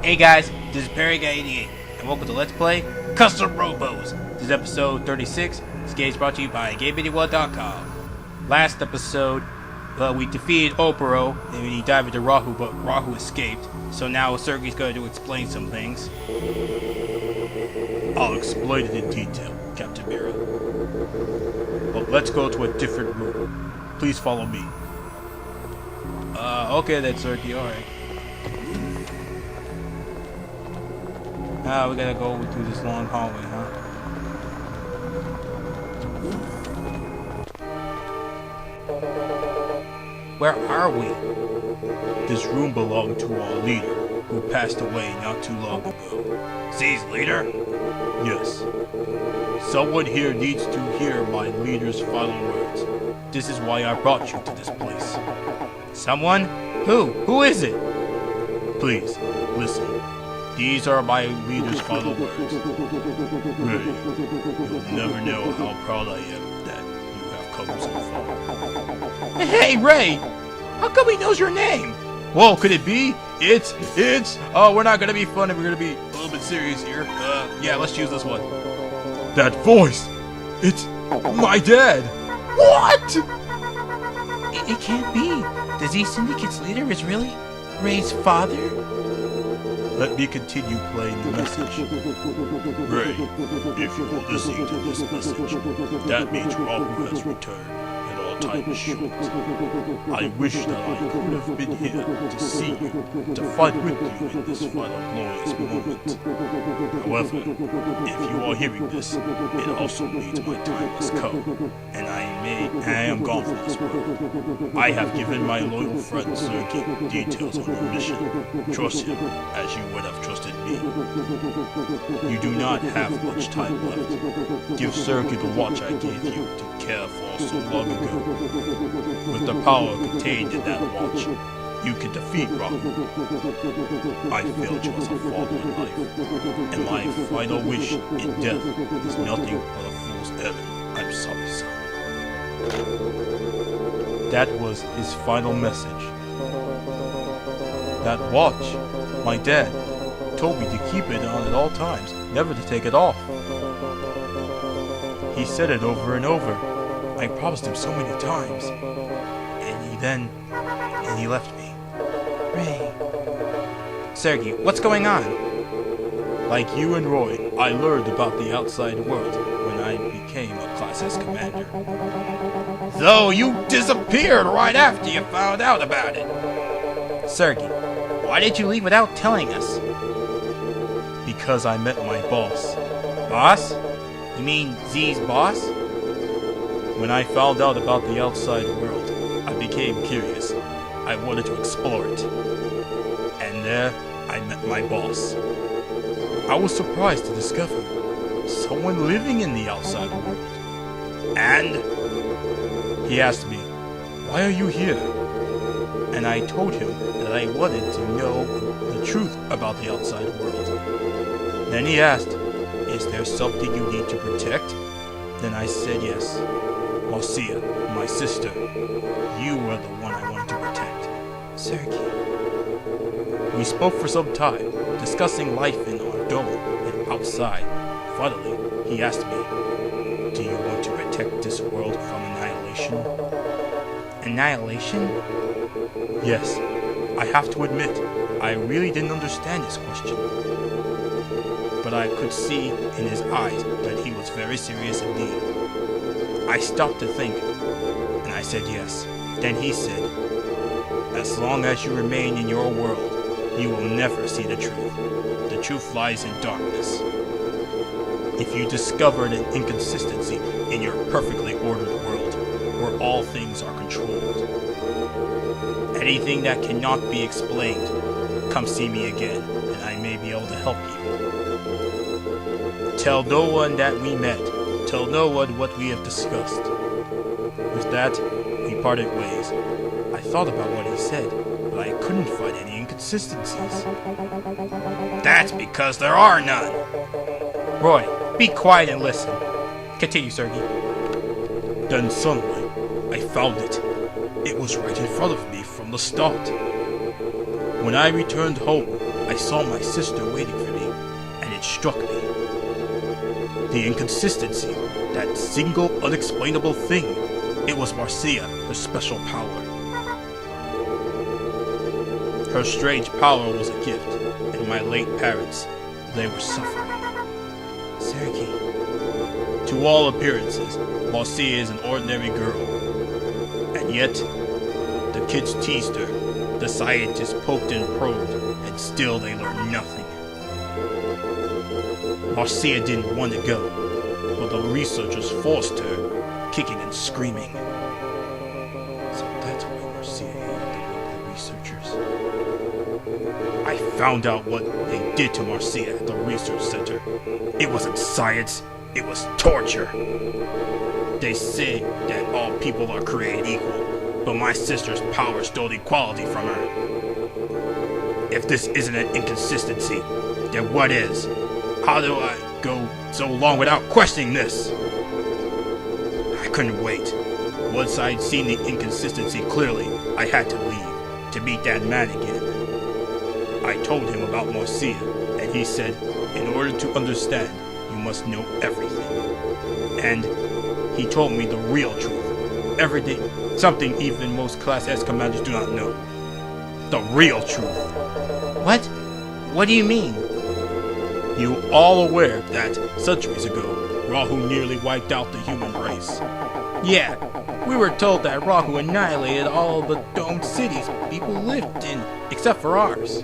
Hey guys, this is Perry88, and welcome to Let's Play Custom Robos. This is episode 36. This game is brought to you by GameAnyone.com. Last episode, we defeated Opero, and we dived into Rahu, but Rahu escaped. So now Sergey's going to explain some things. I'll explain it in detail, Captain Mira. But let's go to a different room. Please follow me. Okay then, Sergey, alright. We gotta go through this long hallway, huh? Where are we? This room belonged to our leader, who passed away not too long ago. Z's leader? Yes. Someone here needs to hear my leader's final words. This is why I brought you to this place. Someone? Who? Who is it? Please, listen. These are my leader's final words. Ray, you'll never know how proud I am that you have come so far. Hey, Ray! How come he knows your name? Whoa, could it be? Oh, we're not gonna be funny, we're gonna be a little bit serious here. Yeah, let's choose this one. That voice! It's my dad! What? It can't be. The Z Syndicate's leader is really Ray's father? Let me continue playing the message. Ray, if you are listening to this message, that means Robo has returned, and our time is short. I wish that I could have been here to see you, to fight with you in this final glorious moment. However, if you are hearing this, it also means my time has come, and I am gone from this world. I have given my loyal friend Sergey details on your mission. Trust him as you would have trusted me. You do not have much time left. Give Sergey the watch I gave you to care for so long ago. With the power contained in that watch, you can defeat Robo. I failed you as a father in life, and my final wish in death is nothing but a fool's errand. I'm sorry, son. That was his final message. That watch, my dad, told me to keep it on at all times, never to take it off. He said it over and over. I promised him so many times. And he left me. Ray. Sergey, what's going on? Like you and Roy, I learned about the outside world when I became a Class S commander. So you disappeared right after you found out about it. Sergey, why did you leave without telling us? Because I met my boss. Boss? You mean Z's boss? When I found out about the outside world, I became curious. I wanted to explore it. And there, I met my boss. I was surprised to discover someone living in the outside world. And he asked me, "Why are you here?" And I told him that I wanted to know the truth about the outside world. Then he asked, "Is there something you need to protect?" Then I said yes. Marcia, my sister, you were the one I wanted to protect. Sergey. We spoke for some time, discussing life in our dome and outside. Finally, he asked me, "Do you want to protect this world from annihilation?" Annihilation? Yes, I have to admit, I really didn't understand his question. But I could see in his eyes that he was very serious indeed. I stopped to think, and I said yes. Then he said, "As long as you remain in your world, you will never see the truth. The truth lies in darkness. If you discovered an inconsistency in your perfectly ordered world, where all things are controlled, anything that cannot be explained, come see me again, and I may be able to help you. Tell no one that we met. Tell no one what we have discussed." With that, we parted ways. I thought about what he said, but I couldn't find any inconsistencies. That's because there are none. Roy, be quiet and listen. Continue, Sergey. Then suddenly, I found it. It was right in front of me from the start. When I returned home, I saw my sister waiting for me, and it struck me. The inconsistency, that single unexplainable thing. It was Marcia, her special power. Her strange power was a gift, and my late parents, they were suffering. Sergei. To all appearances, Marcia is an ordinary girl. And yet, the kids teased her, the scientists poked and probed, and still they learned nothing. Marcia didn't want to go, but the researchers forced her, kicking and screaming. So that's why Marcia hated the researchers. I found out what they did to Marcia at the research center. It wasn't science, it was torture. They say that all people are created equal, but my sister's power stole equality from her. If this isn't an inconsistency, then what is? How do I go so long without questioning this? I couldn't wait. Once I'd seen the inconsistency clearly, I had to leave, to meet that man again. I told him about Marcia, and he said, in order to understand, you must know everything. And he told me the real truth. Everything, something even most Class S commanders do not know. The real truth. What? What do you mean? You all aware that, centuries ago, Rahu nearly wiped out the human race? Yeah, we were told that Rahu annihilated all the domed cities people lived in, except for ours.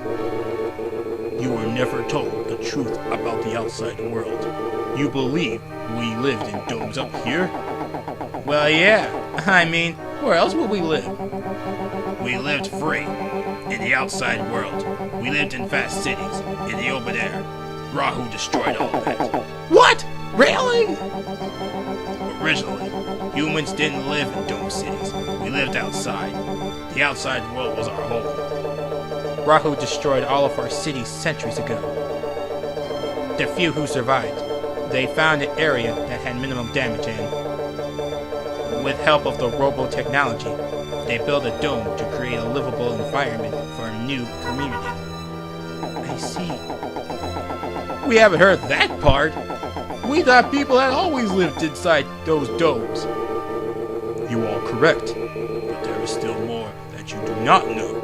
You were never told the truth about the outside world. You believe we lived in domes up here? Well, yeah. I mean, where else would we live? We lived free, in the outside world. We lived in vast cities, in the open air. Rahu destroyed all that. What? Really? Originally, humans didn't live in dome cities. We lived outside. The outside world was our home. Rahu destroyed all of our cities centuries ago. The few who survived, they found an area that had minimum damage and, with help of the Robo technology, they built a dome to create a livable environment for a new community. I see. We haven't heard that part. We thought people had always lived inside those domes. You are correct, but there is still more that you do not know.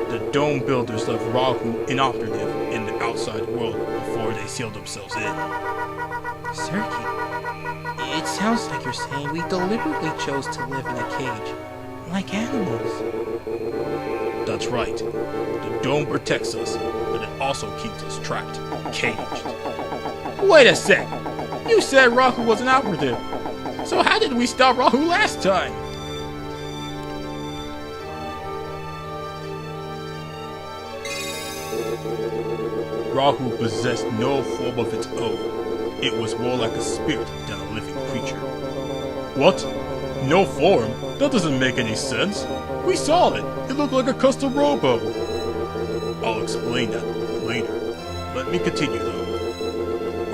The dome builders left Rahu inoperative in the outside world before they sealed themselves in. Sergei, it sounds like you're saying we deliberately chose to live in a cage, like animals. That's right. The dome protects us, but it also keeps us trapped, caged. Wait a sec! You said Rahu was an operative. So how did we stop Rahu last time? Rahu possessed no form of its own. It was more like a spirit than a living creature. What? No form? That doesn't make any sense. We saw it. It looked like a custom Robo. I'll explain that later. Let me continue though.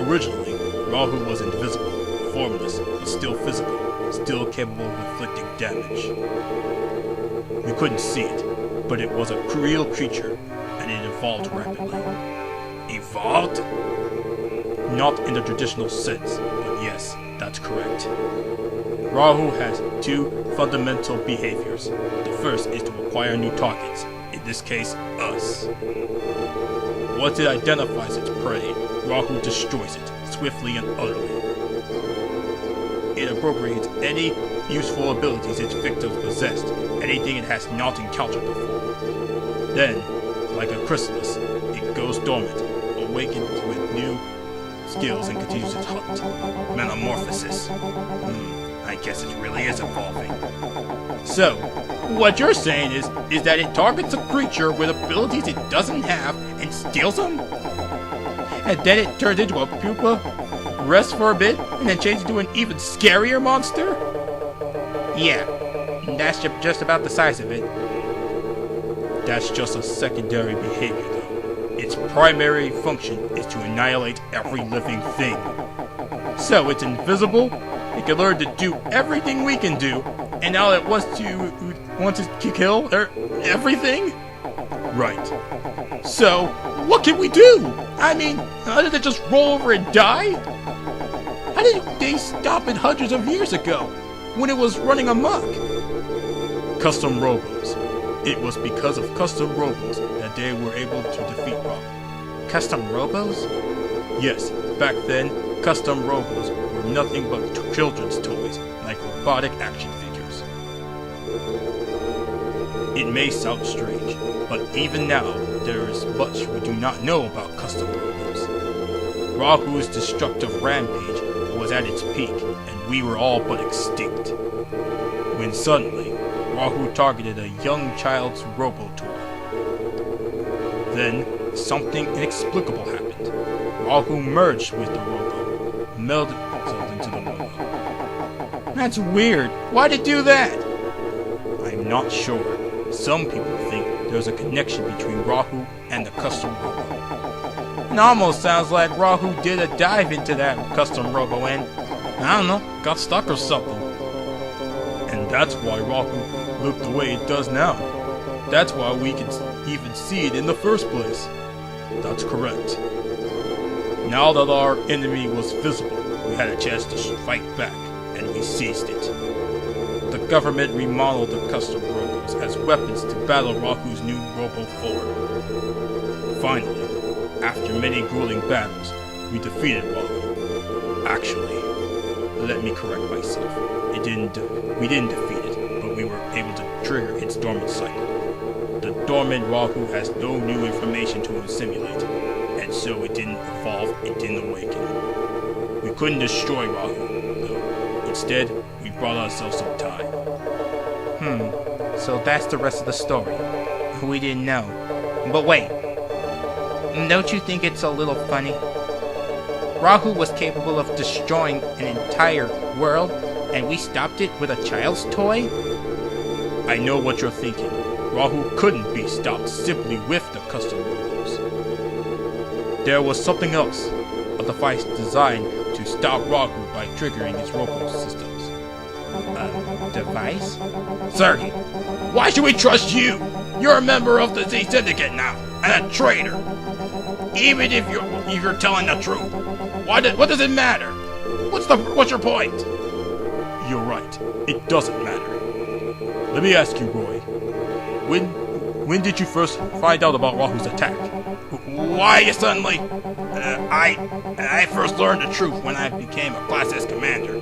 Originally, Rahu was invisible, formless, but still physical, still capable of inflicting damage. We couldn't see it, but it was a real creature, and it evolved rapidly. Evolved? Not in the traditional sense, but yes, that's correct. Rahu has two fundamental behaviors. The first is to acquire new targets, in this case, us. Once it identifies its prey, Rahu destroys it, swiftly and utterly. It appropriates any useful abilities its victims possessed, anything it has not encountered before. Then, like a chrysalis, it goes dormant, awakens with new skills and continues its hunt. Metamorphosis. I guess it really is evolving. So, what you're saying is that it targets a creature with abilities it doesn't have and steals them? And then it turns into a pupa, rests for a bit, and then changes into an even scarier monster? Yeah, that's just about the size of it. That's just a secondary behavior, though. Its primary function is to annihilate every living thing. So it's invisible, it can learn to do everything we can do, and now it wants to kill everything? Right. So, what can we do? I mean, other than just roll over and die? How did they stop it hundreds of years ago, when it was running amok? Custom Robos. It was because of custom Robos that they were able to defeat Robo. Custom Robos? Yes, back then, custom Robos were nothing but children's toys, like robotic action figures. It may sound strange, but even now, there is much we do not know about custom Robos. Rahu's destructive rampage was at its peak, and we were all but extinct. When suddenly, Rahu targeted a young child's Robo toy. Then, something inexplicable happened. Rahu merged with the Robo, melded itself into the Robo. That's weird. Why'd it do that? I'm not sure. Some people think there's a connection between Rahu and the custom Robo. It almost sounds like Rahu did a dive into that custom Robo and, I don't know, got stuck or something. And that's why Rahu looked the way it does now. That's why we can even see it in the first place. That's correct. Now that our enemy was visible, we had a chance to fight back, and we seized it. The government remodeled the custom Robos as weapons to battle Rahu's new Robo form. Finally, after many grueling battles, we defeated Rahu. Actually, let me correct myself. We didn't defeat it, but we were able to trigger its dormant cycle. The dormant Rahu has no new information to assimilate, and so it didn't evolve, it didn't awaken. We couldn't destroy Rahu, though. Instead, we brought ourselves some time. So that's the rest of the story. We didn't know. But wait, don't you think it's a little funny? Rahu was capable of destroying an entire world, and we stopped it with a child's toy? I know what you're thinking. Rahu couldn't be stopped simply with the custom Robos. There was something else, a device designed to stop Rahu by triggering his Robo systems. A device? Sergey, why should we trust you? You're a member of the Z Syndicate now, and a traitor. Even if you're telling the truth, what does it matter? What's your point? You're right. It doesn't matter. Let me ask you, Roy. When did you first find out about Rahu's attack? Why you suddenly? I first learned the truth when I became a Class S commander.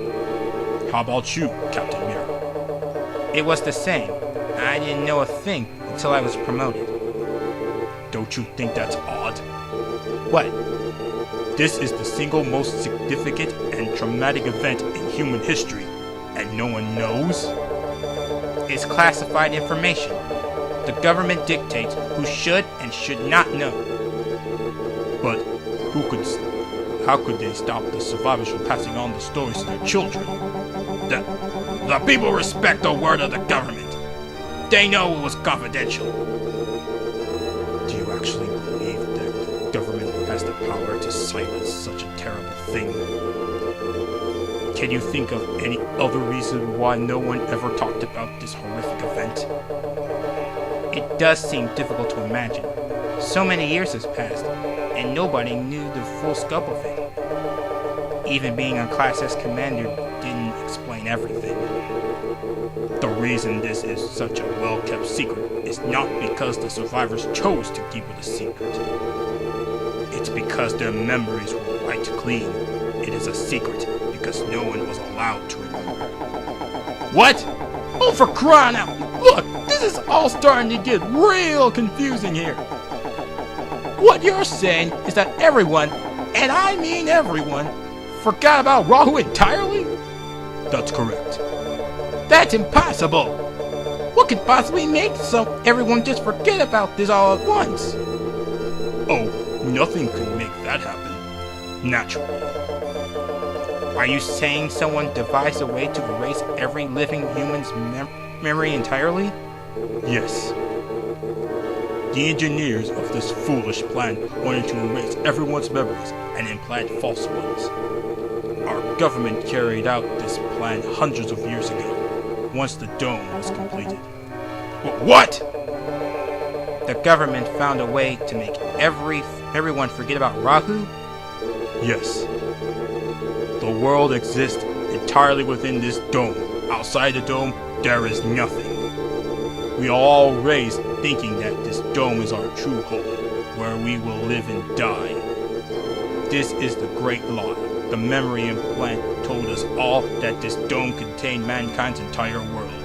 How about you, Captain Mira? It was the same. I didn't know a thing until I was promoted. Don't you think that's odd? What? This is the single most significant and traumatic event in human history, and no one knows? It's classified information. The government dictates who should and should not know. But how could they stop the survivors from passing on the stories to their children? The people respect the word of the government. They know it was confidential. Do you actually believe that the government has the power to silence such a terrible thing? Can you think of any other reason why no one ever talked about this horrific event? It does seem difficult to imagine. So many years has passed, and nobody knew the full scope of it. Even being a Class S commander didn't explain everything. The reason this is such a well-kept secret is not because the survivors chose to keep it a secret. It's because their memories were wiped clean. It is a secret because no one was allowed to remember. What? Oh, for crying out! Look, this is all starting to get real confusing here. What you're saying is that everyone, and I mean everyone, forgot about Rahu entirely? That's correct. That's impossible! What could possibly make everyone just forget about this all at once? Oh, nothing could make that happen. Naturally. Are you saying someone devised a way to erase every living human's memory entirely? Yes. The engineers of this foolish plan wanted to erase everyone's memories and implant false ones. Our government carried out this plan hundreds of years ago, once the dome was completed. What? The government found a way to make everyone forget about Rahu? Yes. The world exists entirely within this dome. Outside the dome, there is nothing. We are all raised thinking that this dome is our true home, where we will live and die. This is the great lie. The memory implant told us all that this dome contained mankind's entire world.